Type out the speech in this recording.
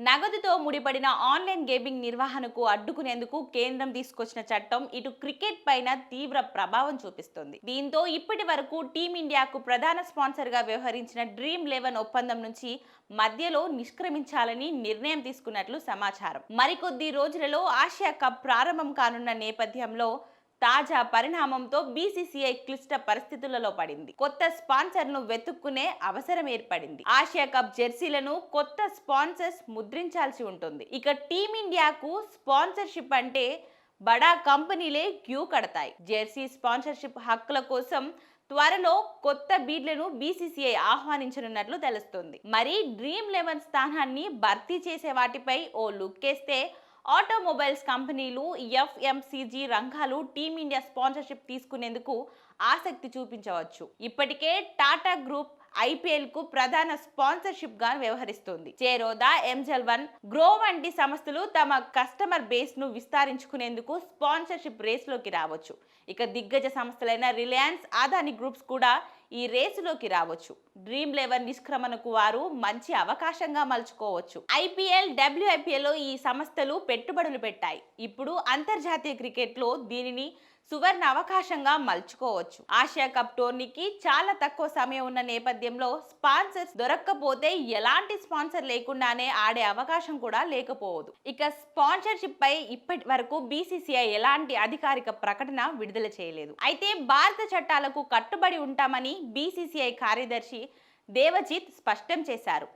నగదుతో ముడిపడిన online gaming నిర్వహణకు అడ్డుకునేందుకు కేంద్రం తీసుకొచ్చిన చట్టం ఇటు క్రికెట్ పైన తీవ్ర ప్రభావం చూపిస్తుంది. దీంతో ఇప్పటి వరకు టీమిండియాకు ప్రధాన స్పాన్సర్ గా వ్యవహరించిన డ్రీమ్11 ఒప్పందం నుంచి మధ్యలో నిష్క్రమించాలని నిర్ణయం తీసుకున్నట్లు సమాచారం. మరికొద్ది రోజులలో ఆసియా కప్ ప్రారంభం కానున్న నేపథ్యంలో తాజా పరిణామంతో బీసీసీఐ క్లిష్ట పరిస్థితులలో పడింది. కొత్త స్పాన్సర్ ను వెతుక్కునే అవసరం ఏర్పడింది. ఆసియా కప్ జెర్సీలను కొత్త స్పాన్సర్స్ ముద్రించాల్సి ఉంటుంది. ఇక టీమిండియాకు స్పాన్సర్షిప్ అంటే బడా కంపెనీలే క్యూ కడతాయి. జెర్సీ స్పాన్సర్షిప్ హక్కుల కోసం త్వరలో కొత్త బీడ్లను బీసీసీఐ ఆహ్వానించనున్నట్లు తెలుస్తుంది. మరి డ్రీమ్11 స్థానాన్ని భర్తీ చేసే వాటిపై ఓ లుక్కేస్తే ఆటోమొబైల్స్ కంపెనీలు, ఎఫ్ఎంసీజీ రంగాలు టీమిండియా స్పాన్సర్షిప్ తీసుకునేందుకు ఆసక్తి చూపించవచ్చు. ఇప్పటికే టాటా గ్రూప్ ఐపీఎల్ కు ప్రధాన స్పాన్సర్షిప్ గా వ్యవహరిస్తుంది. చేరోదా, ఎంజల్1, గ్రో వంటి సంస్థలు తమ కస్టమర్ బేస్ ను విస్తరించుకునేందుకు స్పాన్సర్షిప్ రేస్ లోకి రావచ్చు. ఇక దిగ్గజ సంస్థలైన రిలయన్స్, అదాని గ్రూప్స్ కూడా ఈ రేసులోకి రావచ్చు. డ్రీమ్11 నిష్క్రమణకు వారు మంచి అవకాశంగా మలుచుకోవచ్చు. ఐపీఎల్, డబ్ల్యూఐపీఎల్ లో ఈ సంస్థలు పెట్టుబడులు పెట్టాయి. ఇప్పుడు అంతర్జాతీయ క్రికెట్ లో దీనిని సువర్ణ అవకాశంగా మలుచుకోవచ్చు. ఆసియా కప్ టోర్నీకి చాలా తక్కువ సమయం ఉన్న నేపథ్యంలో స్పాన్సర్స్ దొరక్కపోతే ఎలాంటి స్పాన్సర్ లేకుండానే ఆడే అవకాశం కూడా లేకపోవదు. ఇక స్పాన్సర్షిప్ పై ఇప్పటి వరకు బీసీసీఐ ఎలాంటి అధికారిక ప్రకటన విడుదల చేయలేదు. అయితే భారత చట్టాలకు కట్టుబడి ఉంటామని బీసీసీఐ కార్యదర్శి దేవజిత్ స్పష్టం చేశారు.